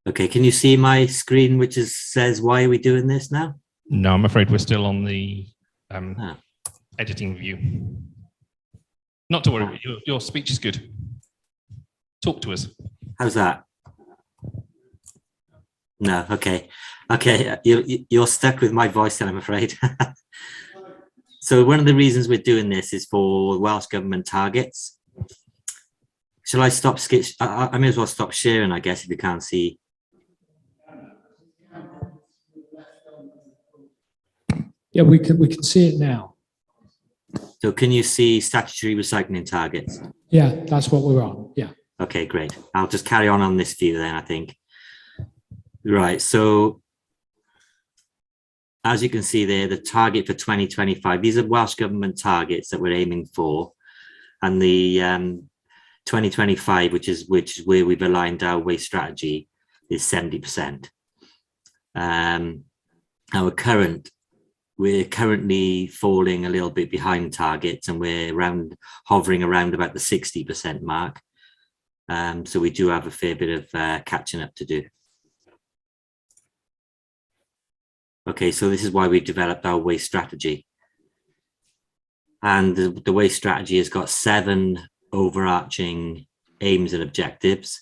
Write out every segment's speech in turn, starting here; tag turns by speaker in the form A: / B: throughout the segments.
A: Okay, can you see my screen, which says, why are we doing this now?
B: No, I'm afraid we're still on the editing view. Not to worry, your speech is good. Talk to us.
A: How's that? No, okay. Okay, you're stuck with my voice then, I'm afraid. So one of the reasons we're doing this is for Welsh Government targets. Shall I stop? I may as well stop sharing, I guess, if you can't see.
C: Yeah, we can see it now.
A: So can you see statutory recycling targets?
C: Yeah, that's what we're on. Yeah.
A: Okay, great. I'll just carry on this view then, I think. Right, so as you can see there, the target for 2025, these are Welsh Government targets that we're aiming for. And the 2025, which is where we've aligned our waste strategy, is 70%. We're currently falling a little bit behind targets, and we're hovering around about the 60% mark. So we do have a fair bit of catching up to do. Okay, so this is why we developed our waste strategy. And the waste strategy has got 7 overarching aims and objectives.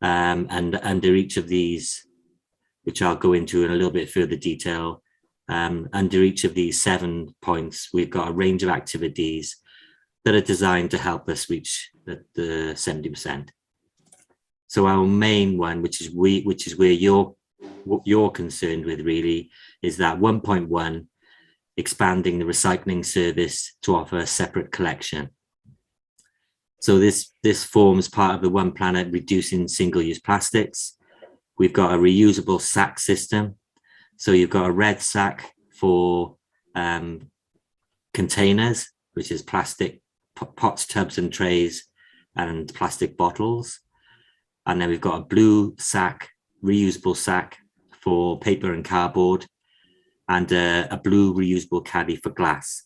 A: And under each of these, which I'll go into in a little bit further detail, under each of these 7 points, we've got a range of activities that are designed to help us reach the 70%. So our main one, which is where what you're concerned with really, is that 1.1, expanding the recycling service to offer a separate collection. So this forms part of the One Planet reducing single-use plastics. We've got a reusable sack system. So you've got a red sack for containers, which is plastic pots, tubs and trays and plastic bottles. And then we've got a blue sack, reusable sack for paper and cardboard, and a blue reusable caddy for glass.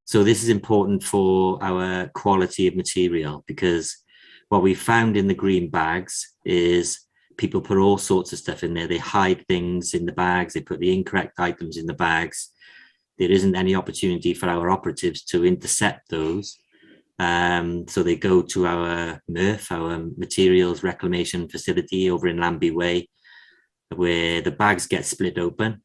A: So this is important for our quality of material, because what we found in the green bags is people put all sorts of stuff in there. They hide things in the bags. They put the incorrect items in the bags. There isn't any opportunity for our operatives to intercept those. So they go to our MRF, our materials reclamation facility over in Lambie Way, where the bags get split open.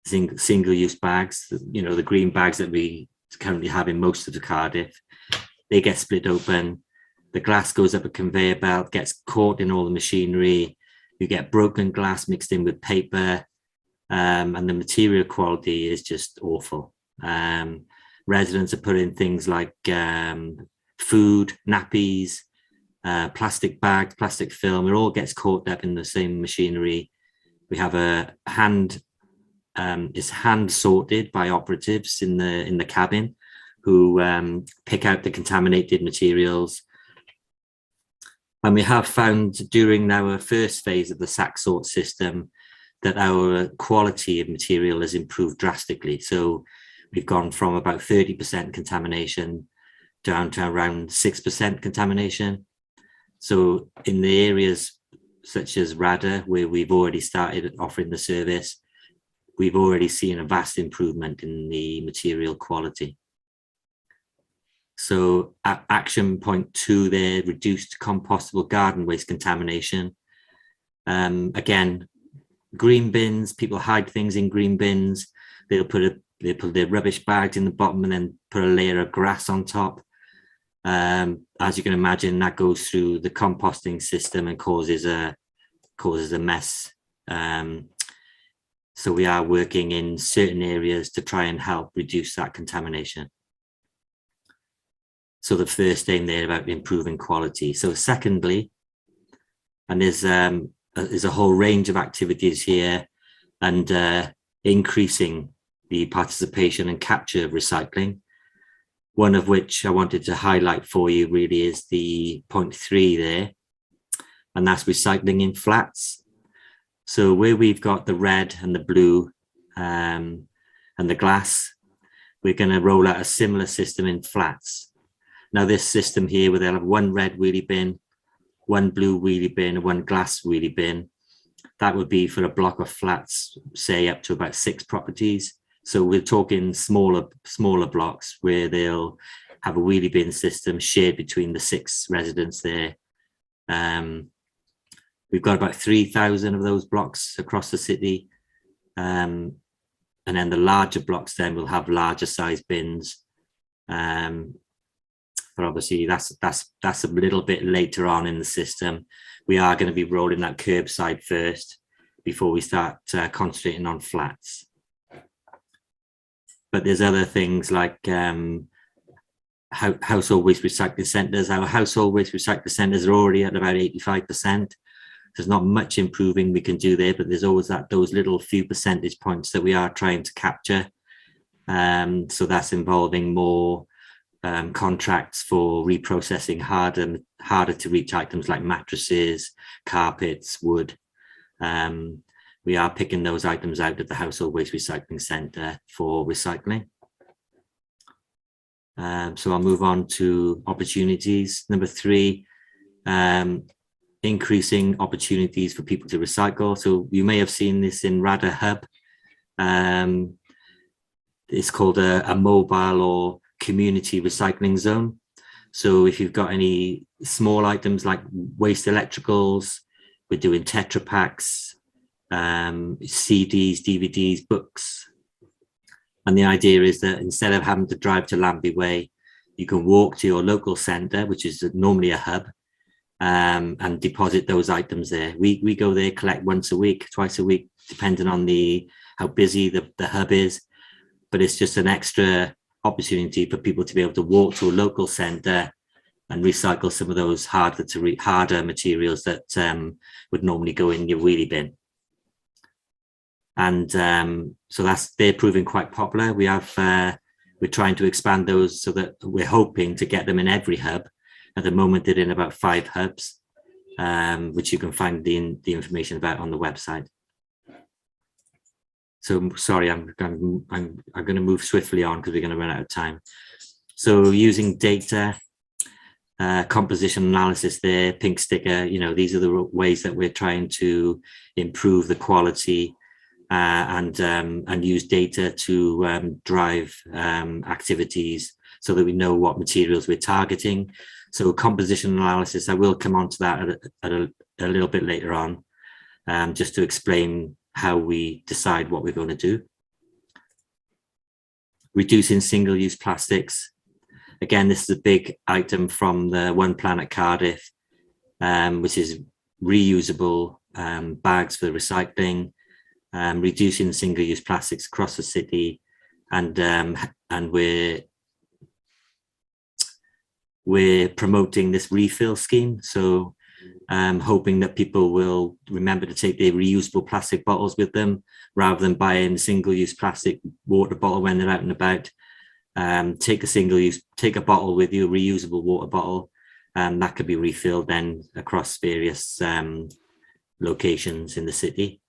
A: Single-use bags, the green bags that we currently have in most of the Cardiff, they get split open. The glass goes up a conveyor belt, gets caught in all the machinery. You get broken glass mixed in with paper, and the material quality is just awful. Residents are putting things like food, nappies, plastic bags, plastic film. It all gets caught up in the same machinery. We have it's hand sorted by operatives in the cabin who pick out the contaminated materials. And we have found during our first phase of the sack sort system that our quality of material has improved drastically. So we've gone from about 30% contamination down to around 6% contamination. So in the areas such as Radyr, where we've already started offering the service, we've already seen a vast improvement in the material quality. So action point 2 there, reduced compostable garden waste contamination. Again, green bins, people hide things in green bins. They put their rubbish bags in the bottom and then put a layer of grass on top. As you can imagine, that goes through the composting system and causes a mess. So we are working in certain areas to try and help reduce that contamination. So the first aim there about improving quality. So secondly, and there's a whole range of activities here, and increasing the participation and capture of recycling. One of which I wanted to highlight for you really is the point 3 there, and that's recycling in flats. So where we've got the red and the blue and the glass, we're going to roll out a similar system in flats. Now this system here, where they'll have one red wheelie bin, one blue wheelie bin, and one glass wheelie bin. That would be for a block of flats, say up to about 6 properties. So we're talking smaller blocks where they'll have a wheelie bin system shared between the 6 residents there. We've got about 3,000 of those blocks across the city. And then the larger blocks then will have larger size bins. But obviously that's a little bit later on in the system. We are going to be rolling that curbside first before we start concentrating on flats. But there's other things like household waste recycling centres. Our household waste recycling centres are already at about 85%. There's not much improving we can do there, but there's always those little few percentage points that we are trying to capture. So that's involving more contracts for reprocessing harder to reach items like mattresses, carpets, wood. We are picking those items out at the household waste recycling centre for recycling. So I'll move on to opportunities. Number 3, increasing opportunities for people to recycle. So you may have seen this in Radyr Hub. It's called a mobile or community recycling zone. So if you've got any small items like waste electricals, we're doing Tetra Packs, CDs, DVDs, books. And the idea is that instead of having to drive to Lambie Way, you can walk to your local centre, which is normally a hub, and deposit those items there. We go there, collect once a week, twice a week, depending on how busy the hub is. But it's just an extra opportunity for people to be able to walk to a local centre and recycle some of those harder materials that would normally go in your wheelie bin. And so they're proving quite popular. We're trying to expand those so that we're hoping to get them in every hub. At the moment, they're in about 5 hubs, which you can find the information about on the website. So sorry, I'm going to move swiftly on because we're going to run out of time. So using data, composition analysis there, pink sticker, these are the ways that we're trying to improve the quality and use data to drive activities so that we know what materials we're targeting. So composition analysis, I will come on to that at a little bit later on, just to explain how we decide what we're going to do. Reducing single-use plastics. Again, this is a big item from the One Planet Cardiff, which is reusable bags for recycling, reducing single-use plastics across the city, and we're promoting this refill scheme. So hoping that people will remember to take their reusable plastic bottles with them rather than buying a single-use plastic water bottle when they're out and about. Take a bottle with you, a reusable water bottle, that could be refilled then across various locations in the city.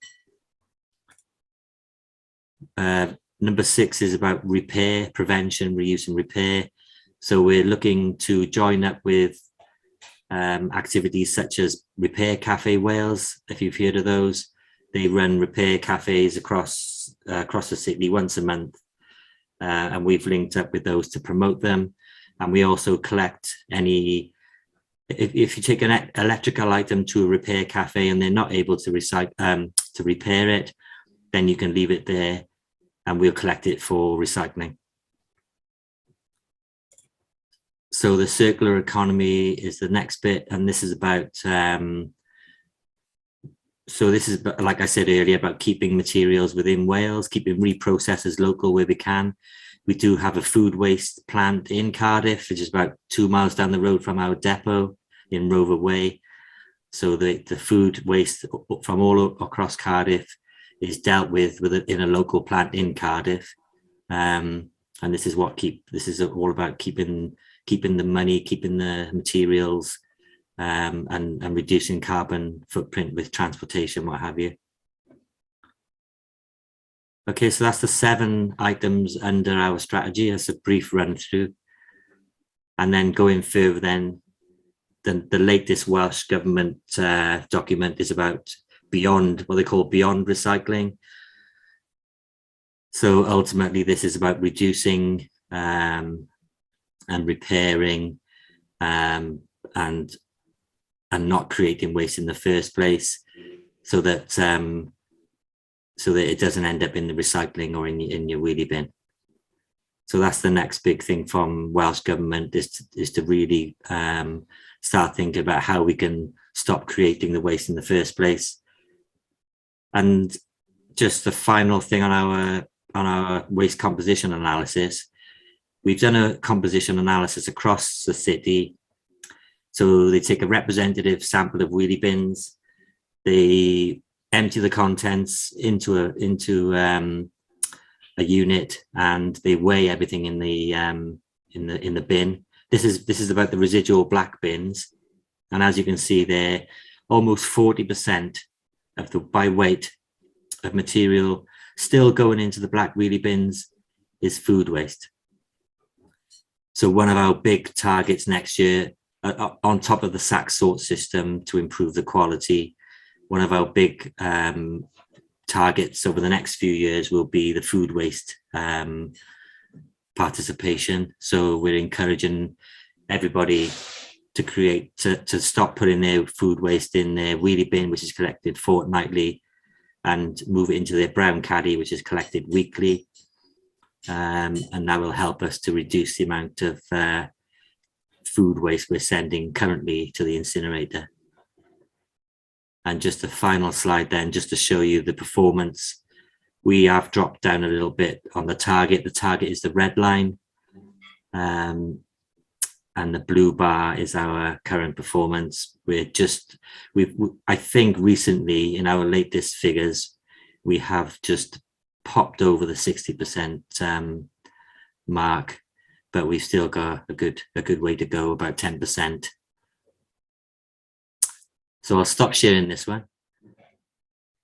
A: Number 6 is about repair, prevention, reuse and repair. So we're looking to join up with activities such as Repair Cafe Wales, if you've heard of those. They run repair cafes across the city once a month, and we've linked up with those to promote them. And we also collect any, if you take an electrical item to a repair cafe and they're not able to repair it, then you can leave it there and we'll collect it for recycling. So the circular economy is the next bit, and this is about, so this is, like I said earlier, about keeping materials within Wales, keeping reprocessors local where we can. We do have a food waste plant in Cardiff, which is about 2 miles down the road from our depot in Rover Way. So the food waste from all across Cardiff is dealt with in a local plant in Cardiff. And this is all about keeping the money, keeping the materials, and reducing carbon footprint with transportation, what have you. Okay, so that's the 7 items under our strategy as a brief run through. And then going further then, the latest Welsh government document is about beyond, what they call beyond recycling. So ultimately, this is about reducing and repairing and not creating waste in the first place, so that it doesn't end up in the recycling or in your wheelie bin. So that's the next big thing from Welsh government, is to really start thinking about how we can stop creating the waste in the first place. And just the final thing on our waste composition analysis, we've done a composition analysis across the city. So they take a representative sample of wheelie bins, they empty the contents into a unit, and they weigh everything in the bin. This is about the residual black bins, and as you can see there, almost 40% of the by weight of material still going into the black wheelie bins is food waste. So one of our big targets next year, on top of the sack sort system to improve the quality, one of our big targets over the next few years will be the food waste participation. So we're encouraging everybody to stop putting their food waste in their wheelie bin, which is collected fortnightly, and move it into their brown caddy, which is collected weekly. And that will help us to reduce the amount of food waste we're sending currently to the incinerator. And just a final slide then, just to show you the performance. We have dropped down a little bit on the target. The target is the red line, and the blue bar is our current performance. I think recently in our latest figures, we have just popped over the 60% mark, but we've still got a good way to go, about 10%. So I'll stop sharing this one,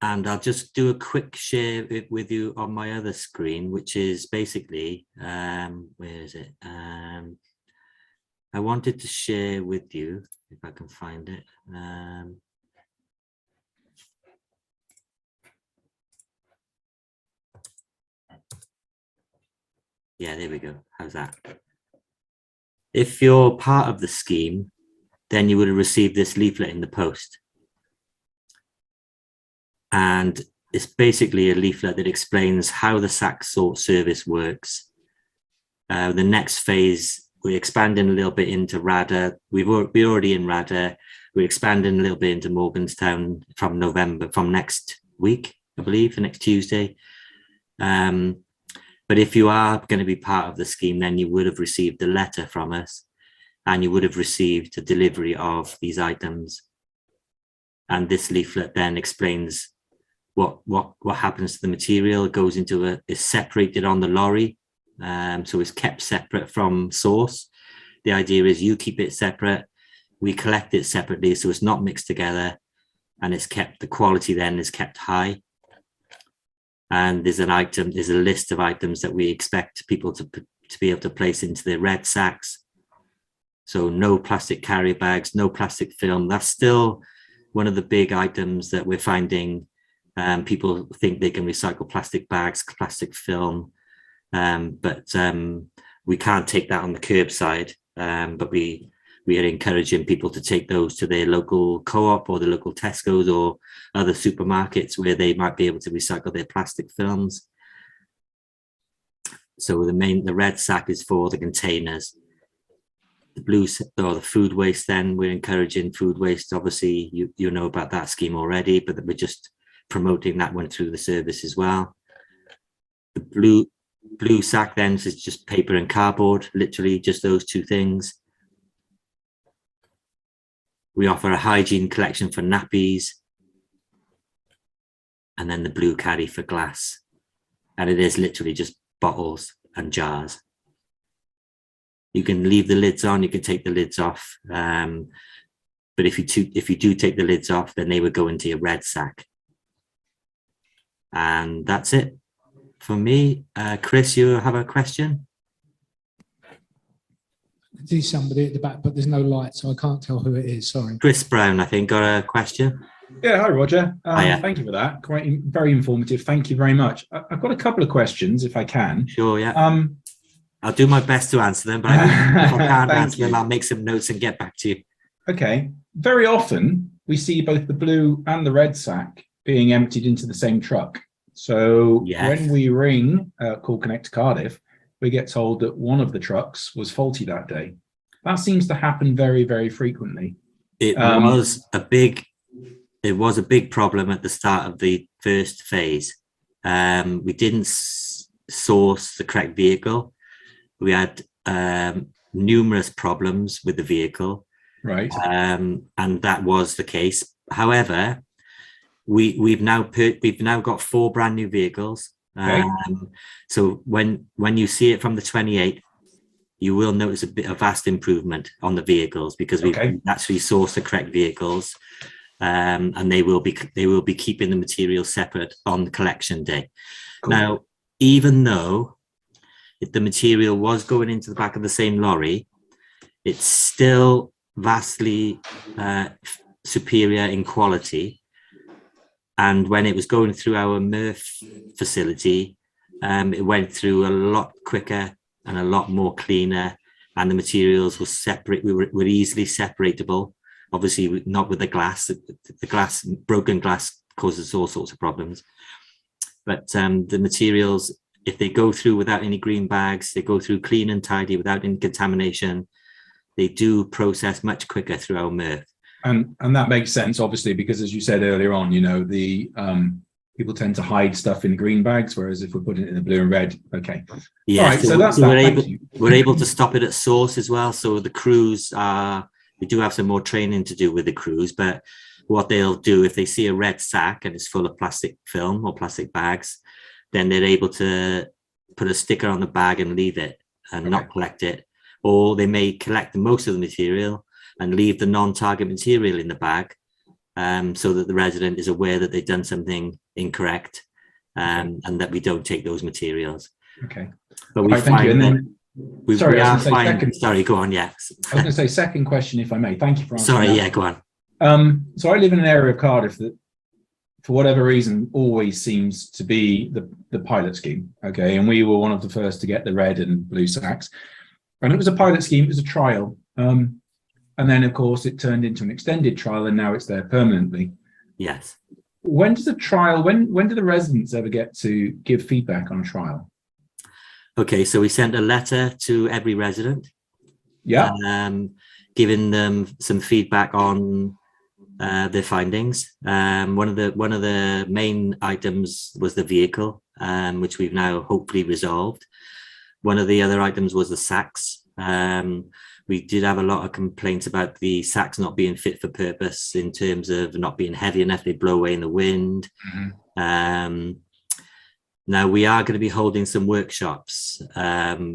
A: and I'll just do a quick share with you on my other screen, which is basically, where is it? I wanted to share with you, if I can find it. Yeah, there we go. How's that? If you're part of the scheme, then you would have received this leaflet in the post. And it's basically a leaflet that explains how the sack sort service works. The next phase, we're expanding a little bit into Radyr. We're already in Radyr. We're expanding a little bit into Morganstown from next week, I believe, for next Tuesday. But if you are going to be part of the scheme, then you would have received a letter from us, and you would have received a delivery of these items. And this leaflet then explains what happens to the material. It goes into is separated on the lorry. So it's kept separate from source. The idea is you keep it separate, we collect it separately, so it's not mixed together, and it's kept, the quality then is kept high. And there's a list of items that we expect people to be able to place into their red sacks. So no plastic carrier bags, no plastic film. That's still one of the big items that we're finding. People think they can recycle plastic bags, plastic film, but we can't take that on the curbside. But we are encouraging people to take those to their local co-op or the local Tesco's or other supermarkets where they might be able to recycle their plastic films. So the red sack is for the containers. The blue, or the food waste, then we're encouraging food waste. Obviously, you know about that scheme already, but we're just promoting that one through the service as well. The blue sack then is just paper and cardboard, literally just those two things. We offer a hygiene collection for nappies, and then the blue caddy for glass. And it is literally just bottles and jars. You can leave the lids on, you can take the lids off. But if you do take the lids off, then they would go into your red sack. And that's it for me. Chris, you have a question?
C: can see somebody at the back, but there's no light, so I can't tell who it is. Sorry.
A: Chris Brown, I think, got a question.
D: Yeah, hi, Roger.
A: Hiya.
D: Thank you for that. Very informative. Thank you very much. I've got a couple of questions, if I can.
A: Sure, yeah. I'll do my best to answer them, but if I can't answer them, I'll make some notes and get back to you.
D: Okay. Very often, we see both the blue and the red sack being emptied into the same truck. So
A: Yes.
D: when we ring Call Connect Cardiff, we get told that one of the trucks was faulty that day. That seems to happen very, very frequently.
A: It was a big problem at the start of the first phase. We didn't source the correct vehicle. We had numerous problems with the vehicle,
D: Right.
A: and that was the case. However, we've now got 4 brand new vehicles.
D: Okay.
A: So when you see it from the 28th, you will notice a vast improvement on the vehicles, because we've actually sourced the correct vehicles, and they will be keeping the material separate on collection day.
D: Cool.
A: Now, even though the material was going into the back of the same lorry, it's still vastly superior in quality. And when it was going through our MRF facility, it went through a lot quicker and a lot more cleaner, and the materials were separate. Were easily separatable. Obviously, not with the glass. The broken glass causes all sorts of problems. But the materials, if they go through without any green bags, they go through clean and tidy without any contamination. They do process much quicker through our MRF.
D: And that makes sense, obviously, because as you said earlier on, the people tend to hide stuff in green bags, whereas if we're putting it in the blue and red, okay.
A: Yeah,
D: all right, so that's that.
A: We're able to stop it at source as well. So the crews we do have some more training to do with the crews, but what they'll do, if they see a red sack and it's full of plastic film or plastic bags, then they're able to put a sticker on the bag and leave it and not collect it. Or they may collect most of the material and leave the non-target material in the bag, so that the resident is aware that they've done something incorrect, and that we don't take those materials.
D: Okay.
A: But we find that sorry, go on. Yes.
D: I was going to say second question, if I may. Thank you for answering.
A: Sorry,
D: that.
A: yeah, go on.
D: So I live in an area of Cardiff that, for whatever reason, always seems to be the pilot scheme. Okay, and we were one of the first to get the red and blue sacks, and it was a pilot scheme. It was a trial. And then, of course, it turned into an extended trial, and now it's there permanently.
A: Yes.
D: When does a trial, when do the residents ever get to give feedback on a trial?
A: Okay, so we sent a letter to every resident, giving them some feedback on their findings. One of the main items was the vehicle, which we've now hopefully resolved. One of the other items was the sacks. We did have a lot of complaints about the sacks not being fit for purpose, in terms of not being heavy enough, they blow away in the wind. Mm-hmm. Now we are going to be holding some workshops. We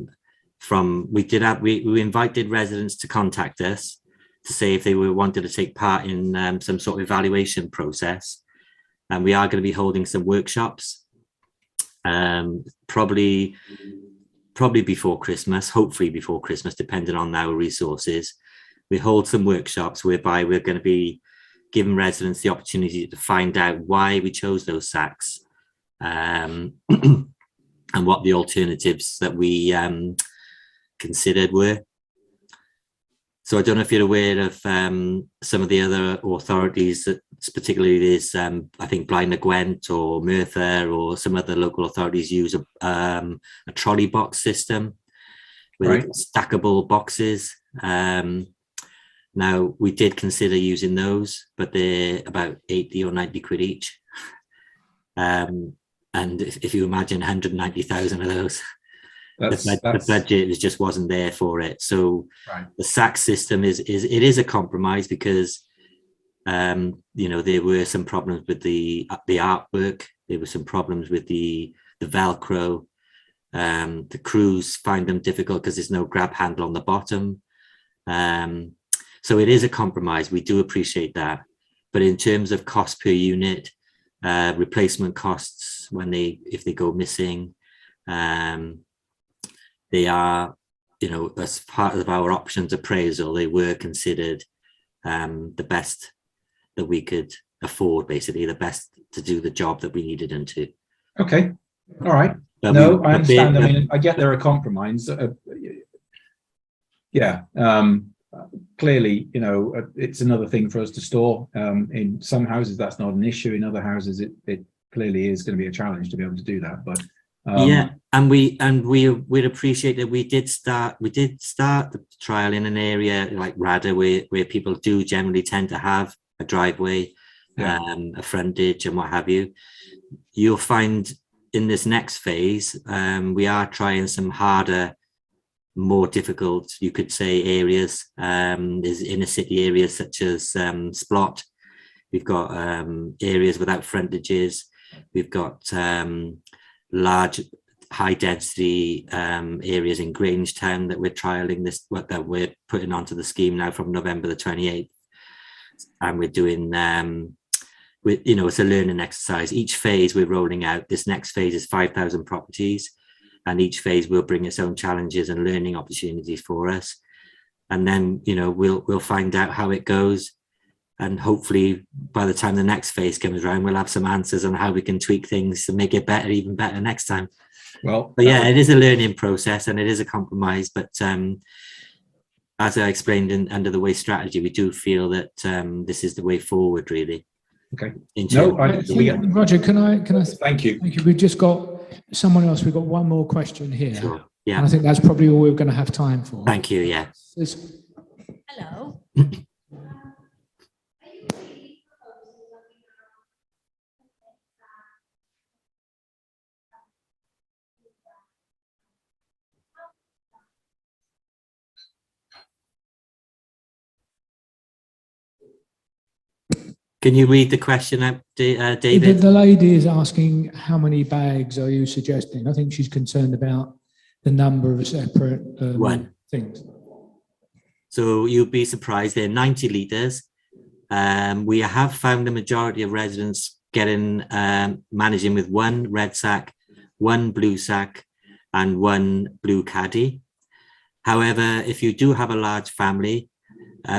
A: invited residents to contact us to say if they wanted to take part in some sort of evaluation process, and we are going to be holding some workshops, probably before Christmas, hopefully before Christmas, depending on our resources. We hold some workshops whereby we're going to be giving residents the opportunity to find out why we chose those sacks, and what the alternatives that we considered were. So I don't know if you're aware of some of the other authorities, that particularly there's, I think Blaenau Gwent or Merthyr or some other local authorities use a trolley box system with stackable boxes. Now, we did consider using those, but they're about 80 or 90 quid each. And if you imagine 190,000 of those, the budget just wasn't there for it. So the sack system is a compromise, because there were some problems with the artwork. There were some problems with the Velcro. The crews find them difficult because there's no grab handle on the bottom. So it is a compromise. We do appreciate that. But in terms of cost per unit, replacement costs if they go missing, they are you know, as part of our options appraisal, they were considered the best that we could afford, basically the best to do the job that we needed them to.
D: Okay, all right.
A: But
D: No, I understand. I mean, I get there are compromise. Yeah, clearly, you know, it's another thing for us to store. In some houses, that's not an issue. In other houses, it clearly is going to be a challenge to be able to do that. But
A: yeah, and we'd appreciate that we did start the trial in an area like Radyr where people do generally tend to have a driveway,
D: Yeah.
A: a frontage and what have you. You'll find in this next phase, we are trying some harder, more difficult, you could say, areas. There's inner city areas such as Splot. We've got areas without frontages. We've got large, high density areas in Grangetown that we're trialing this, that we're putting onto the scheme now from November the 28th. And we're doing, you know, it's a learning exercise. Each phase we're rolling out. This next phase is 5,000 properties. And each phase will bring its own challenges and learning opportunities for us. And then, you know, we'll find out how it goes. And hopefully by the time the next phase comes around, we'll have some answers on how we can tweak things to make it better, even better next time.
D: well,
A: But yeah, it is a learning process and it is a compromise. But as I explained under the way strategy, we do feel that this is the way forward, really.
D: okay.
A: No,
C: Roger, can I?
D: Thank you.
C: Thank you. We've just got someone else. We've got one more question here.
A: Sure. Yeah.
C: And I think that's probably all we're going to have time for.
A: Thank you. Yeah.
E: Hello.
A: Can you read the question out, David?
C: The lady is asking how many bags are you suggesting? I think she's concerned about the number of separate things.
A: So you'll be surprised, they're 90 litres. We have found the majority of residents getting managing with one red sack, one blue sack, and one blue caddy. However, if you do have a large family,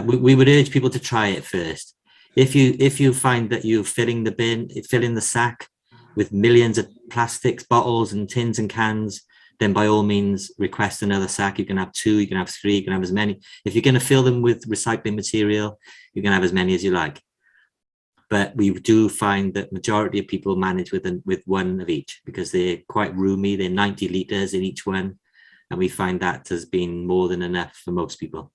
A: we would urge people to try it first. If you find that you're filling the sack with millions of plastics, bottles and tins and cans, then by all means request another sack. You can have 2, you can have 3, you can have as many. If you're going to fill them with recycling material, you can have as many as you like. But we do find that majority of people manage with one of each because they're quite roomy. They're 90 litres in each one. And we find that has been more than enough for most people.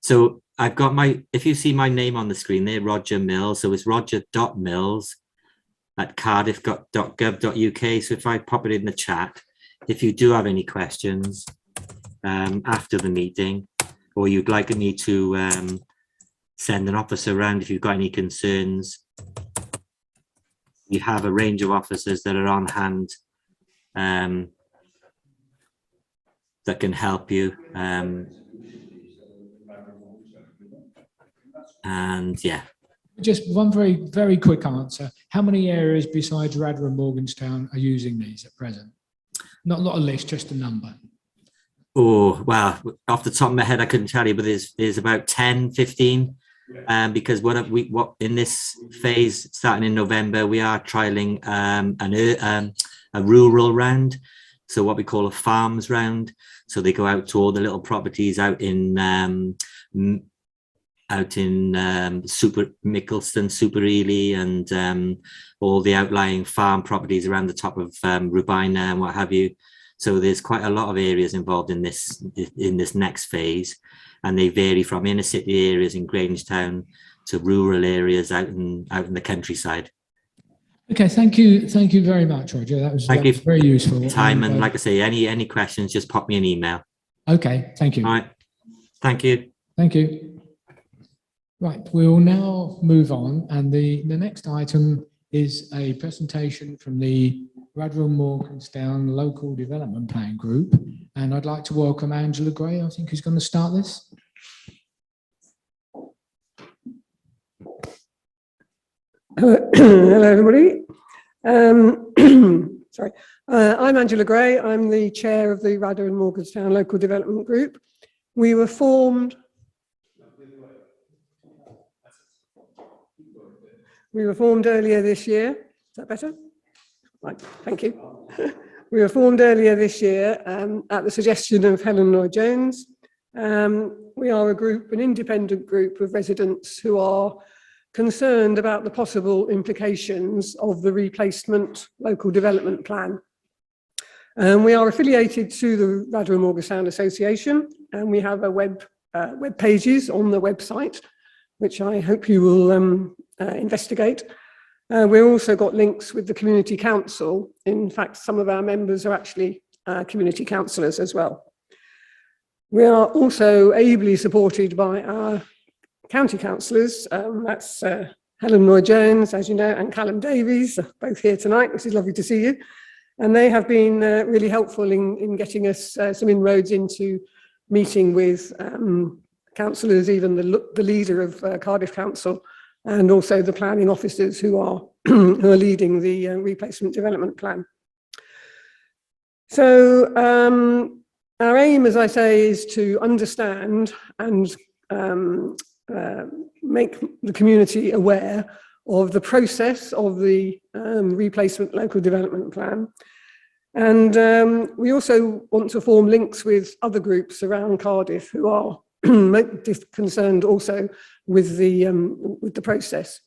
A: So I've got if you see my name on the screen there, Roger Mills. So it's roger.mills@cardiff.gov.uk. So if I pop it in the chat, if you do have any questions after the meeting, or you'd like me to send an officer around if you've got any concerns, we have a range of officers that are on hand that can help you. And yeah.
C: Just one very, very quick answer. How many areas besides Radyr and Morganstown are using these at present? Not a list, just a number.
A: Oh, well, off the top of my head, I couldn't tell you, but there's about 10, 15. Because what in this phase, starting in November, we are trialing a rural round. So what we call a farms round. So they go out to all the little properties out in Super Mickleston, Super Ely, and all the outlying farm properties around the top of Rubina and what have you. So there's quite a lot of areas involved in this next phase, and they vary from inner city areas in Grangetown to rural areas out in the countryside.
C: Okay, thank you very much, Roger. That was very useful.
A: Time and like I say, any questions, just pop me an email.
C: Okay, thank you.
A: All right, thank you.
C: Thank you. Right, we'll now move on, and the next item is a presentation from the Radyr Morganstown Local Development Plan Group, and I'd like to welcome Angela Gray, I think, who's going to start this.
F: Hello, everybody. Sorry. I'm Angela Gray. I'm the chair of the Radyr Morganstown Local Development Group. We were formed earlier this year. Is that better? Right, thank you. We were formed earlier this year at the suggestion of Helen Lloyd-Jones. We are a group, an independent group of residents who are concerned about the possible implications of the replacement local development plan. We are affiliated to the Radyr Morganstown Association, and we have a web pages on the website, which I hope you will investigate. We've also got links with the community council. In fact, some of our members are actually community councillors as well. We are also ably supported by our county councillors. That's Helen Lloyd-Jones, as you know, and Callum Davies, both here tonight, which is lovely to see you. And they have been really helpful in getting us some inroads into meeting with councillors, even the leader of Cardiff Council, and also the planning officers who are leading the replacement development plan. So our aim, as I say, is to understand and make the community aware of the process of the replacement local development plan. And we also want to form links with other groups around Cardiff who are concerned also with the process.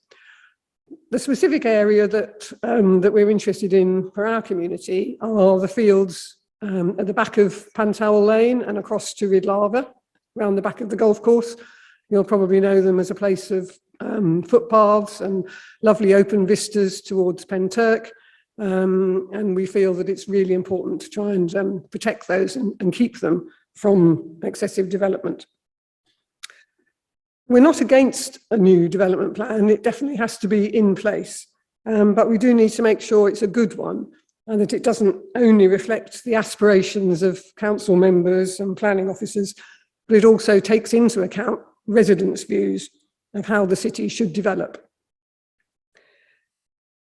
F: The specific area that we're interested in for our community are the fields at the back of Pantowel Lane and across to Ridlava, around the back of the golf course. You'll probably know them as a place of footpaths and lovely open vistas towards Penturk. And we feel that it's really important to try and protect those and keep them from excessive development. We're not against a new development plan. It definitely has to be in place, but we do need to make sure it's a good one and that it doesn't only reflect the aspirations of council members and planning officers, but it also takes into account residents' views of how the city should develop.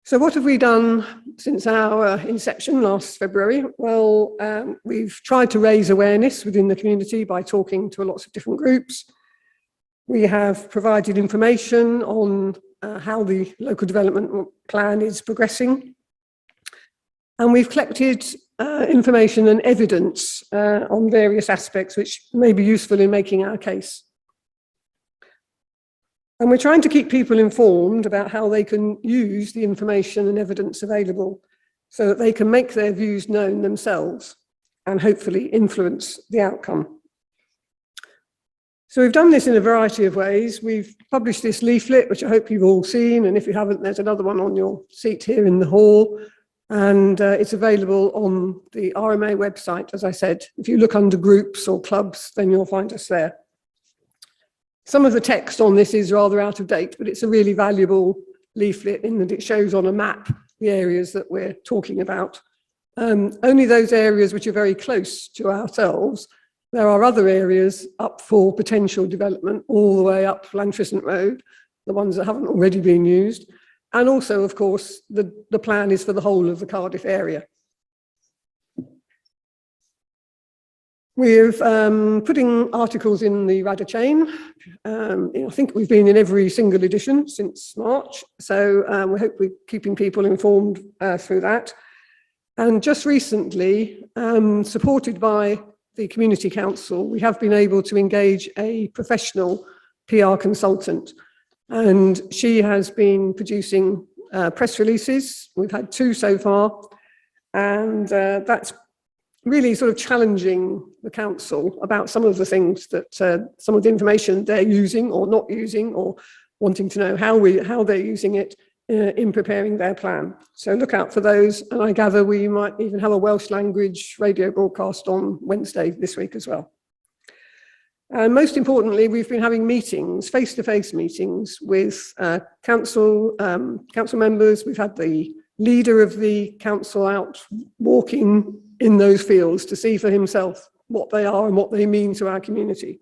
F: So what have we done since our inception last February? Well, we've tried to raise awareness within the community by talking to lots of different groups. We have provided information on how the local development plan is progressing. And we've collected information and evidence on various aspects which may be useful in making our case. And we're trying to keep people informed about how they can use the information and evidence available so that they can make their views known themselves and hopefully influence the outcome. So we've done this in a variety of ways. We've published this leaflet, which I hope you've all seen. And if you haven't, there's another one on your seat here in the hall. And it's available on the RMA website, as I said. If you look under groups or clubs, then you'll find us there. Some of the text on this is rather out of date, but it's a really valuable leaflet in that it shows on a map the areas that we're talking about. Only those areas which are very close to ourselves. There are other areas up for potential development all the way up Lantrisant Road, the ones that haven't already been used. And also, of course, the plan is for the whole of the Cardiff area. We're putting articles in the Radyr chain. I think we've been in every single edition since March. So we hope we're keeping people informed through that. And just recently, supported by the Community Council, we have been able to engage a professional PR consultant. And she has been producing press releases. We've had 2 so far. And that's really sort of challenging the council about some of the things that, some of the information they're using or not using, or wanting to know how they're using it in preparing their plan. So look out for those. And I gather we might even have a Welsh language radio broadcast on Wednesday this week as well. And most importantly, we've been having meetings, face-to-face meetings with council members. We've had the leader of the council out walking in those fields to see for himself what they are and what they mean to our community.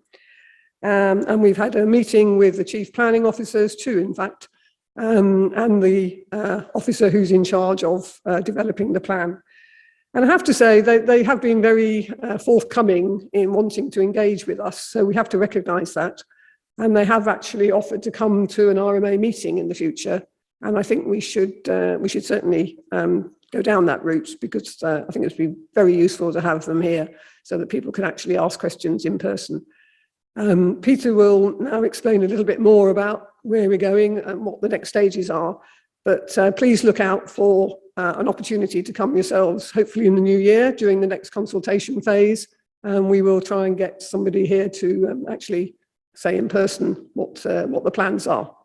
F: And we've had a meeting with the chief planning officers too, in fact, and the officer who's in charge of developing the plan. And I have to say they have been very forthcoming in wanting to engage with us. So we have to recognise that. And they have actually offered to come to an RMA meeting in the future. And I think we should certainly go down that route, because I think it would be very useful to have them here so that people can actually ask questions in person. Peter will now explain a little bit more about where we're going and what the next stages are. But please look out for an opportunity to come yourselves, hopefully in the new year during the next consultation phase. And we will try and get somebody here to actually say in person what the plans are.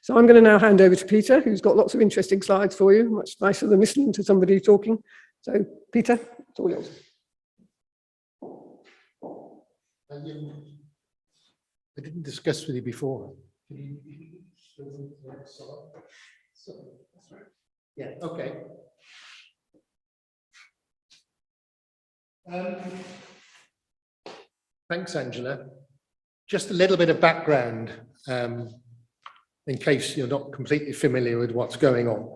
F: So I'm going to now hand over to Peter, who's got lots of interesting slides for you, much nicer than listening to somebody talking. So Peter, it's all yours.
G: I didn't discuss with you before. Yeah, okay. Thanks, Angela. Just a little bit of background, in case you're not completely familiar with what's going on.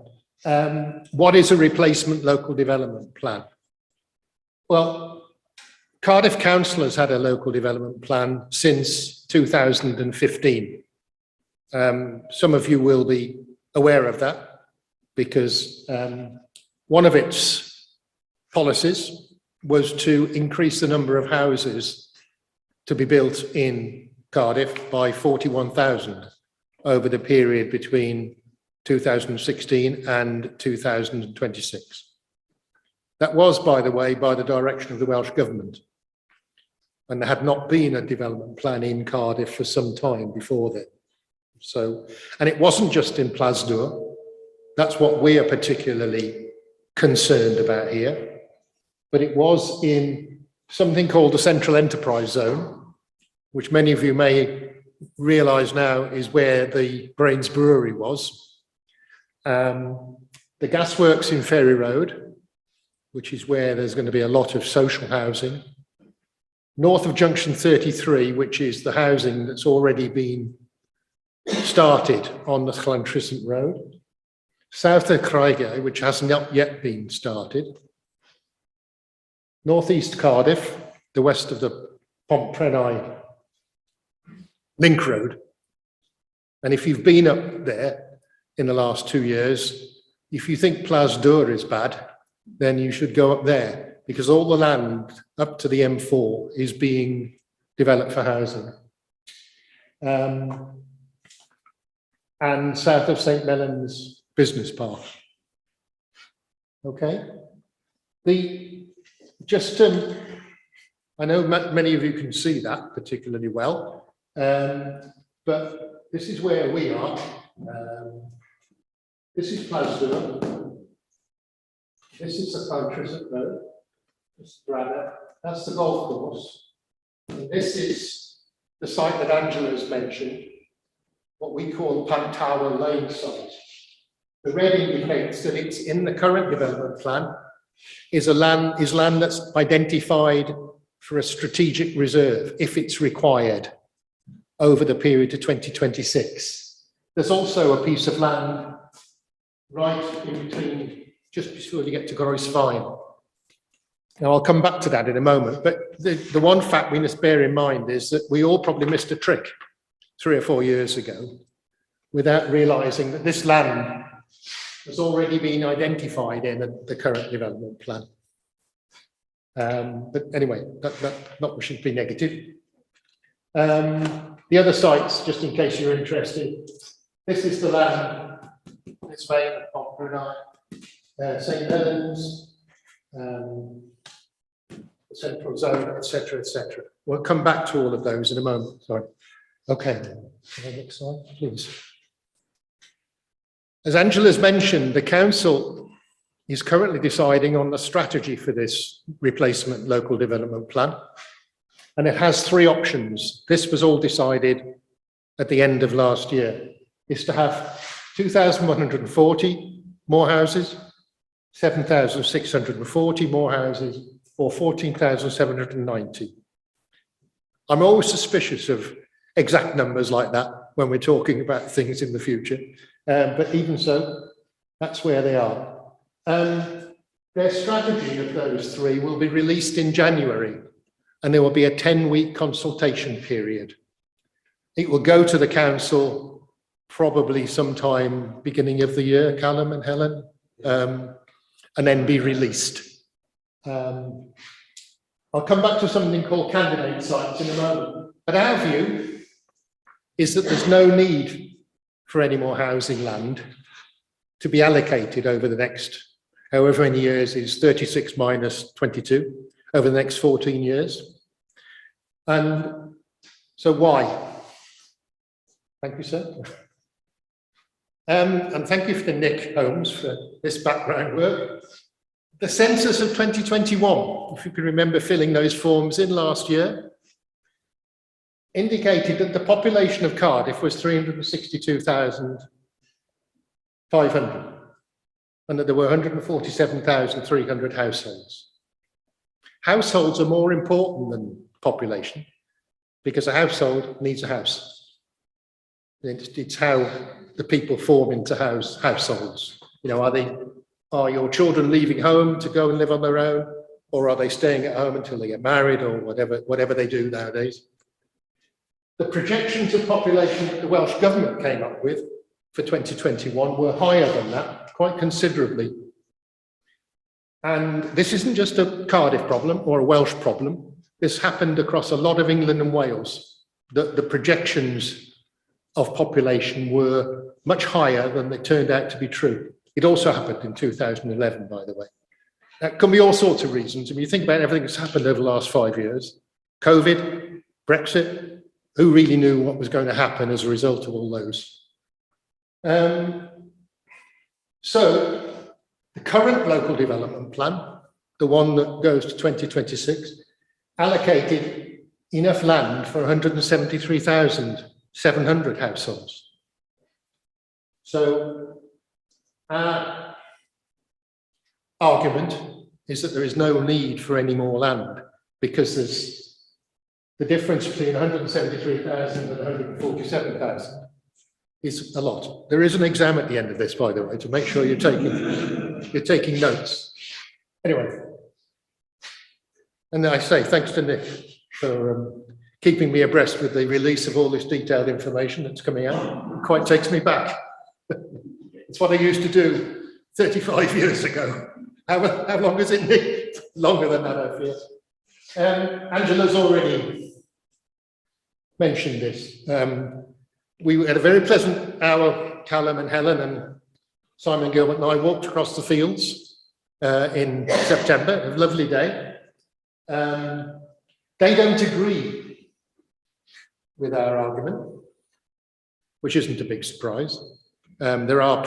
G: What is a replacement local development plan? Well, Cardiff Council has had a local development plan since 2015. Some of you will be aware of that, because one of its policies was to increase the number of houses to be built in Cardiff by 41,000 over the period between 2016 and 2026. That was, by the way, by the direction of the Welsh Government. And there had not been a development plan in Cardiff for some time before then. So, and it wasn't just in Plasdur. That's what we are particularly concerned about here. But it was in something called the Central Enterprise Zone, which many of you may realise now is where the Brains Brewery was. The gasworks in Ferry Road, which is where there's going to be a lot of social housing. North of Junction 33, which is the housing that's already been started on the Llantrisant Road. South of Craigau, which has not yet been started. Northeast Cardiff, the west of the Pontprenai Link Road. And if you've been up there in the last 2 years, if you think Plasdur is bad, then you should go up there, because all the land up to the M4 is being developed for housing. And south of St. Mellon's Business Park. Okay. I know many of you can see that particularly well, but this is where we are. This is Plasdur. This is the Llantrisant Road. That's the golf course. And this is the site that Angela has mentioned, what we call Pantawa Lane site. The red indicates that it's in the current development plan, is land that's identified for a strategic reserve if it's required over the period to 2026. There's also a piece of land right in between, just before you get to Groesfine. Now, I'll come back to that in a moment, but the one fact we must bear in mind is that we all probably missed a trick 3 or 4 years ago without realising that this land has already been identified in the current development plan. But anyway, not wishing to be negative. The other sites, just in case you're interested, this is the land, this way, Pontprenai, St. Helens, Central Zone, etc., etc. We'll come back to all of those in a moment. Sorry. Okay. Next slide, please. As Angela's mentioned, the council is currently deciding on the strategy for this replacement local development plan, and it has 3 options. This was all decided at the end of last year. Is to have 2,140 more houses, 7,640 more houses, or 14,790. I'm always suspicious of exact numbers like that when we're talking about things in the future, but even so, that's where they are. The Their strategy of those three will be released in January, and there will be a 10-week consultation period. It will go to the council probably sometime beginning of the year, Callum and Helen, and then be released. I'll come back to something called candidate sites in a moment, but our view is that there's no need for any more housing land to be allocated over the next, however many years is 36 minus 22, over the next 14 years. And so why? Thank you, sir. And thank you to Nick Holmes for this background work. The census of 2021, if you can remember filling those forms in last year, indicated that the population of Cardiff was 362,500 and that there were 147,300 households. Households are more important than population because a household needs a house. It's how the people form into households. You know, are your children leaving home to go and live on their own, or are they staying at home until they get married, or whatever they do nowadays? The projections of population that the Welsh Government came up with for 2021 were higher than that, quite considerably. And this isn't just a Cardiff problem or a Welsh problem. This happened across a lot of England and Wales. The projections of population were much higher than they turned out to be true. It also happened in 2011, by the way. That can be all sorts of reasons. I mean, you think about everything that's happened over the last 5 years, COVID, Brexit, who really knew what was going to happen as a result of all those? So the current local development plan, the one that goes to 2026, allocated enough land for 173,700 households. So our argument is that there is no need for any more land because there's the difference between 173,000 and 147,000 is a lot. There is an exam at the end of this, by the way, to make sure you're taking notes. Anyway, and I say thanks to Nick for keeping me abreast with the release of all this detailed information that's coming out. It quite takes me back. It's what I used to do 35 years ago. How long is it, Nick? Longer than that, I fear. Angela's already mentioned this. We had a very pleasant hour, Callum and Helen and Simon Gilbert and I walked across the fields in September, a lovely day. They don't agree with our argument, which isn't a big surprise. There are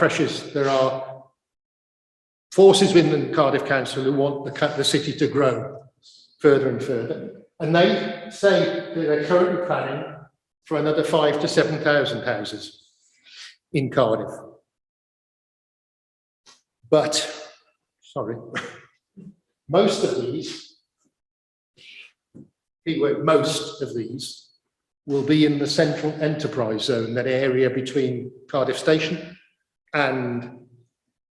G: forces within Cardiff Council who want the city to grow further and further. And they say that they're currently planning for another 5,000 to 7,000 houses in Cardiff. But, sorry, most of these, keyword most of these, will be in the central enterprise zone, that area between Cardiff Station and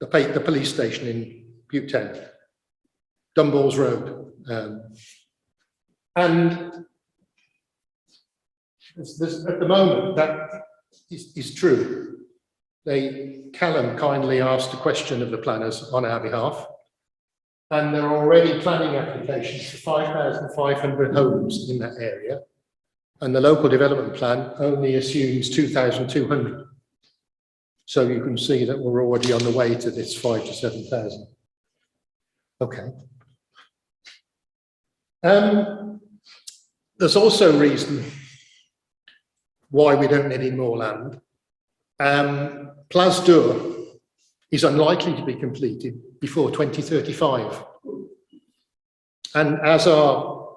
G: the police station in Bute Town, Dumballs Road. And at the moment, that is true. Callum kindly asked a question of the planners on our behalf, and there are already planning applications for 5,500 homes in that area, and the local development plan only assumes 2,200. So you can see that we're already on the way to this 5,000 to 7,000. Okay. There's also a reason why we don't need any more land. Place d'Or is unlikely to be completed before 2035. And as are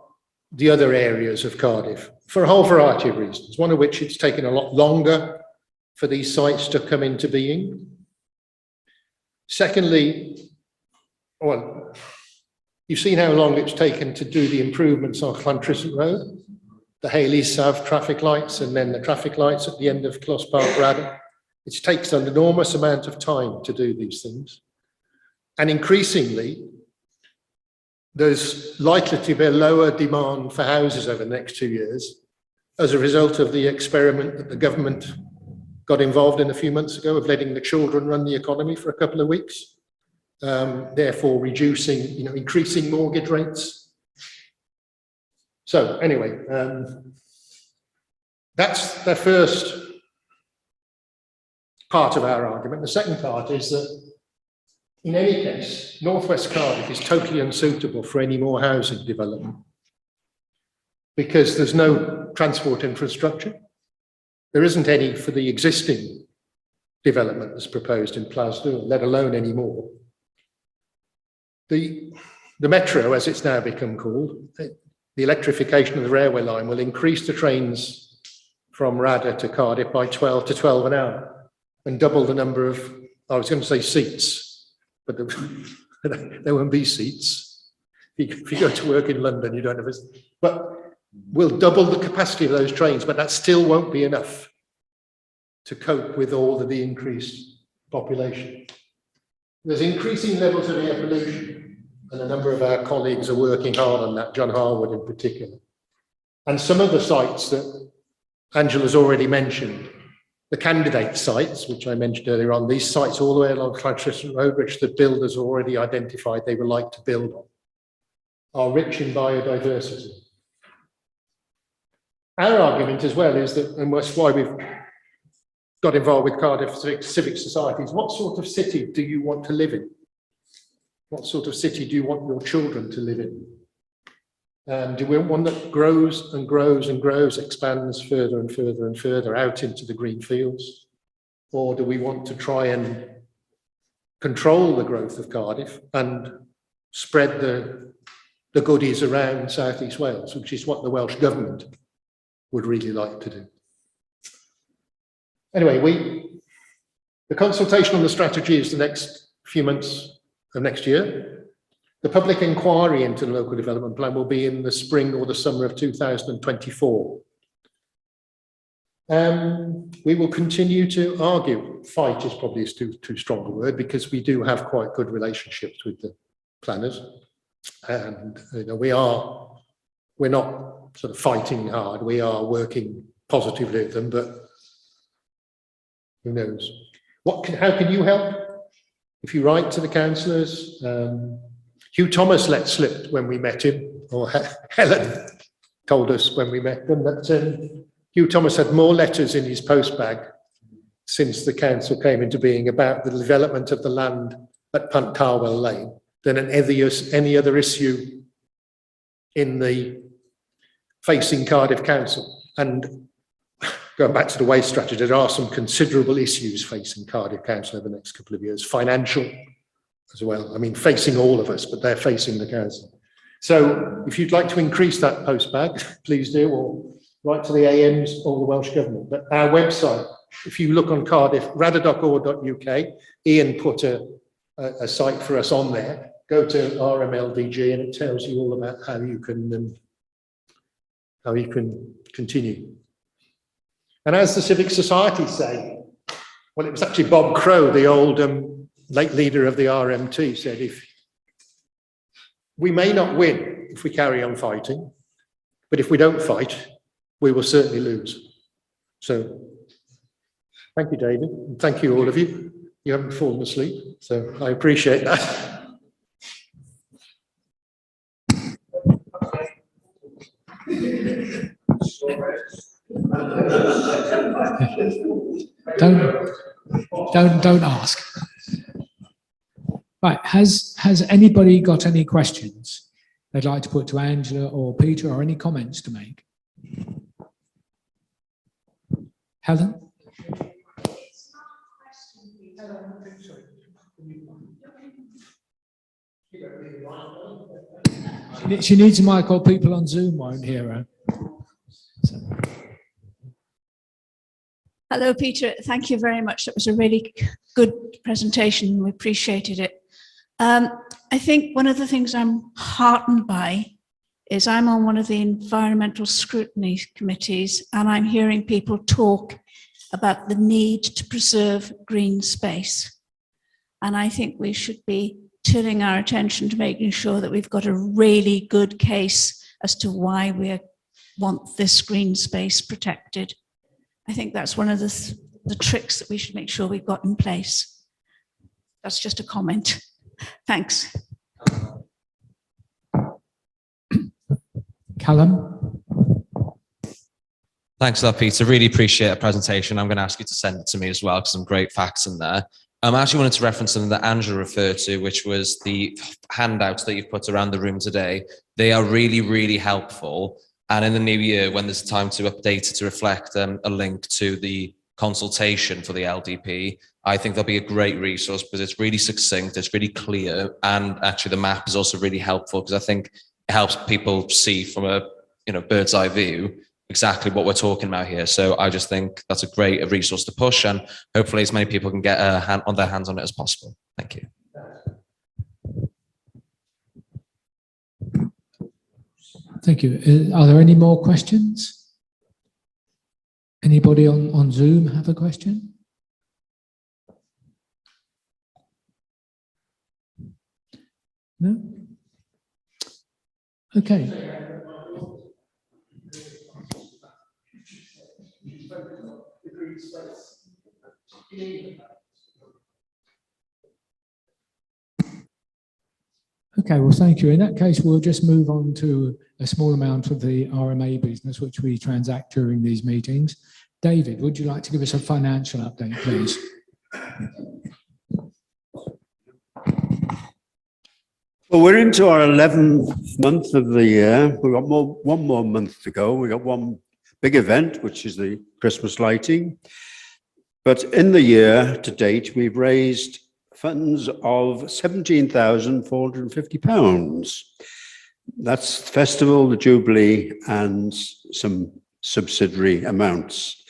G: the other areas of Cardiff, for a whole variety of reasons, one of which it's taken a lot longer for these sites to come into being. Secondly, well, you've seen how long it's taken to do the improvements on Llantrisant Road. The Haleys have traffic lights and then the traffic lights at the end of Clos Park Radyr. It takes an enormous amount of time to do these things. And increasingly, there's likely to be a lower demand for houses over the next 2 years as a result of the experiment that the government got involved in a few months ago of letting the children run the economy for a couple of weeks, therefore reducing, increasing mortgage rates. So anyway, that's the first part of our argument. The second part is that in any case, North West Cardiff is totally unsuitable for any more housing development because there's no transport infrastructure. There isn't any for the existing development that's proposed in Plasdul, let alone any more. The metro, as it's now become called, the electrification of the railway line will increase the trains from Radyr to Cardiff by 12 to 12 an hour and double the number of, I was going to say seats, but there won't be seats. If you go to work in London, you don't have a, but we'll double the capacity of those trains, but that still won't be enough to cope with all of the increased population. There's increasing levels of air pollution, and a number of our colleagues are working hard on that, John Harwood in particular. And some of the sites that Angela's already mentioned, the candidate sites, which I mentioned earlier on, these sites all the way along Clatterton Road, which the builders already identified they would like to build on, are rich in biodiversity. Our argument as well is that, and that's why we've got involved with Cardiff Civic Societies, what sort of city do you want to live in? What sort of city do you want your children to live in? Do we want one that grows and grows and grows, expands further and further and further out into the green fields? Or do we want to try and control the growth of Cardiff and spread the goodies around South East Wales, which is what the Welsh Government would really like to do? Anyway, the consultation on the strategy is the next few months of next year. The public inquiry into the local development plan will be in the spring or the summer of 2024. We will continue to argue. Fight is probably too strong a word, because we do have quite good relationships with the planners, and we're not sort of fighting hard. We are working positively with them, but who knows? How can you help? If you write to the councillors, Hugh Thomas let slip when we met him, or Helen told us when we met them, that Hugh Thomas had more letters in his postbag since the council came into being about the development of the land at Punt Tarwell Lane than any other issue in the facing Cardiff Council. And going back to the waste strategy, there are some considerable issues facing Cardiff Council over the next couple of years, financial as well. I mean, facing all of us, but they're facing the council. So if you'd like to increase that postbag, please do, or write to the AMs or the Welsh Government. But our website, if you look on Cardiff, radyr.org.uk, Ian put a site for us on there. Go to RMLDG and it tells you all about how you can continue. And as the civic society say, well, it was actually Bob Crow, the old late leader of the RMT, said, if we may not win if we carry on fighting, but if we don't fight, we will certainly lose. So thank you, David, and thank you, all of you. You haven't fallen asleep, so I appreciate that.
C: Don't ask. Right, has anybody got any questions they'd like to put to Angela or Peter, or any comments to make? Helen? She needs a mic, or people on Zoom won't hear her. So.
E: Hello, Peter. Thank you very much. That was a really good presentation. We appreciated it. I think one of the things I'm heartened by is I'm on one of the environmental scrutiny committees, and I'm hearing people talk about the need to preserve green space. And I think we should be turning our attention to making sure that we've got a really good case as to why we want this green space protected. I think that's one of the tricks that we should make sure we've got in place. That's just a comment. Thanks.
C: Callum?
H: Thanks for that, Peter. Really appreciate a presentation. I'm going to ask you to send it to me as well, because some great facts in there. I actually wanted to reference something that Angela referred to, which was the handouts that you've put around the room today. They are really, really helpful. And in the new year, when there's time to update it to reflect a link to the consultation for the LDP, I think there'll be a great resource because it's really succinct, it's really clear, and actually the map is also really helpful because I think it helps people see from a bird's eye view exactly what we're talking about here. So I just think that's a great resource to push, and hopefully as many people can get their hands on it as possible. Thank you.
C: Thank you. Are there any more questions? Anybody on Zoom have a question? No? Okay. Okay, well, thank you. In that case, we'll just move on to a small amount of the RMA business, which we transact during these meetings. David, would you like to give us a financial update, please?
I: Well, we're into our 11th month of the year. We've got one more month to go. We've got one big event, which is the Christmas lighting. But in the year to date, we've raised funds of £17,450. That's the festival, the Jubilee, and some subsidiary amounts.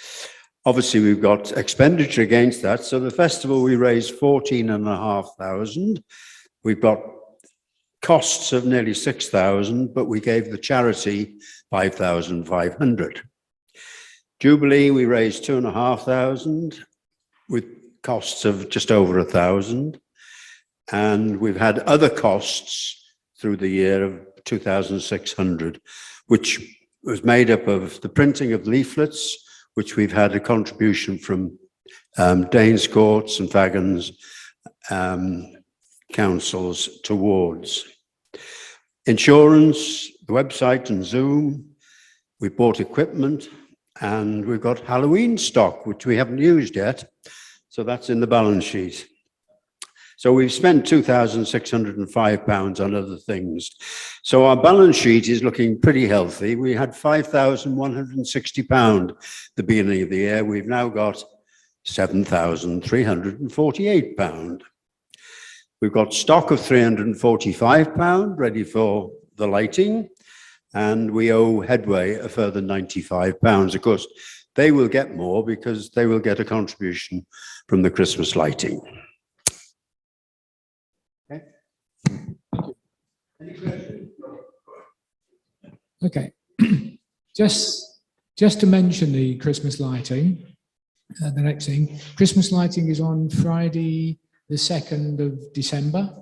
I: Obviously, we've got expenditure against that. So the festival, we raised 14,500. We've got costs of nearly 6,000, but we gave the charity 5,500. Jubilee, we raised 2,500 with costs of just over 1,000. And we've had other costs through the year of 2,600, which was made up of the printing of leaflets, which we've had a contribution from Danes Courts and Fagans councils towards. Insurance, the website and Zoom, we bought equipment, and we've got Halloween stock, which we haven't used yet. So that's in the balance sheet. So we've spent £2,605 on other things. So our balance sheet is looking pretty healthy. We had £5,160 the beginning of the year. We've now got £7,348. We've got stock of £345 ready for the lighting, and we owe Headway a further £95. Of course, they will get more because they will get a contribution from the Christmas lighting. Okay. Any questions?
C: Okay. Just to mention the Christmas lighting, the next thing, Christmas lighting is on Friday, the 2nd of December.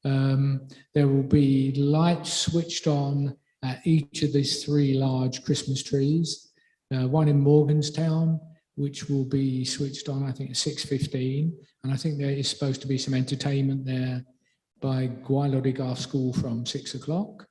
C: There will be lights switched on at each of these 3 large Christmas trees. One in Morganstown, which will be switched on, I think, at 6:15. And I think there is supposed to be some entertainment there by Gwaelodigath School from 6 o'clock.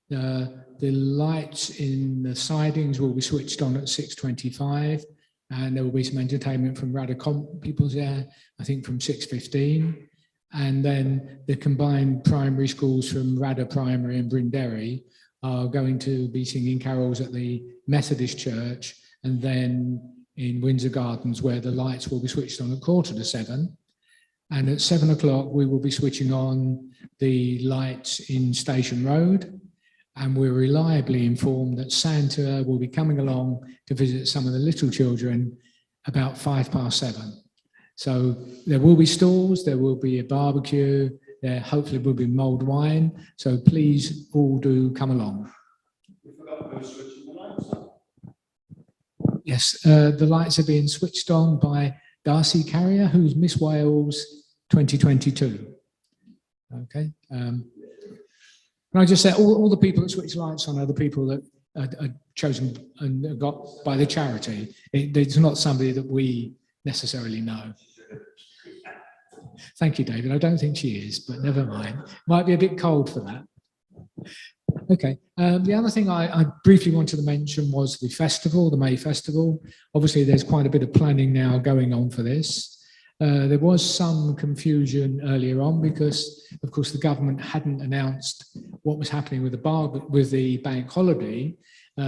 C: The lights in the sidings will be switched on at 6:25. And there will be some entertainment from Radyr peoples there, I think from 6:15. And then the combined primary schools from Radyr Primary and Brynderry are going to be singing carols at the Methodist Church, and then in Windsor Gardens, where the lights will be switched on at 6:45. And at 7 o'clock, we will be switching on the lights in Station Road. And we're reliably informed that Santa will be coming along to visit some of the little children about 7:05. So there will be stalls, there will be a barbecue, there hopefully will be mulled wine. So please all do come along.
I: We forgot who's switching the lights on.
C: Yes, the lights are being switched on by Darcy Carrier, who's Miss Wales 2022. Okay. Can I just say, all the people that switch lights on are the people that are chosen and got by the charity. It's not somebody that we necessarily know. Thank you, David. I don't think she is, but never mind. Might be a bit cold for that. Okay. The other thing I briefly wanted to mention was the festival, the May Festival. Obviously, there's quite a bit of planning now going on for this. There was some confusion earlier on because, of course, the government hadn't announced what was happening with the bank holiday,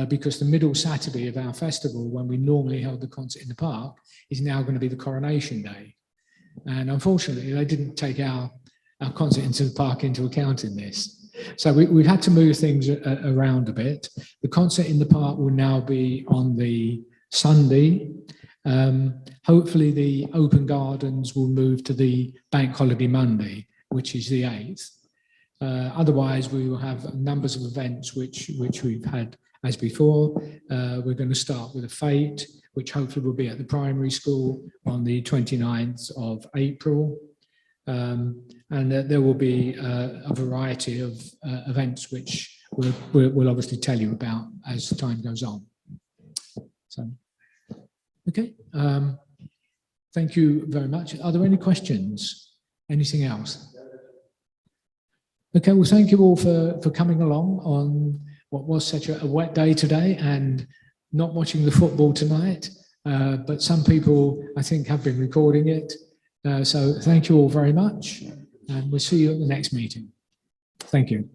C: because the middle Saturday of our festival, when we normally held the concert in the park, is now going to be the coronation day. And unfortunately, they didn't take our concert into the park into account in this. So we've had to move things around a bit. The concert in the park will now be on the Sunday. Hopefully the open gardens will move to the bank holiday Monday, which is the 8th. Otherwise, we will have numbers of events which we've had as before. We're going to start with a fete, which hopefully will be at the primary school on the 29th of April. And there will be a variety of events which we'll obviously tell you about as time goes on. So, okay. Thank you very much. Are there any questions? Anything else? Okay, well, thank you all for coming along on what was such a wet day today and not watching the football tonight. But some people, I think, have been recording it. So thank you all very much. And we'll see you at the next meeting. Thank you.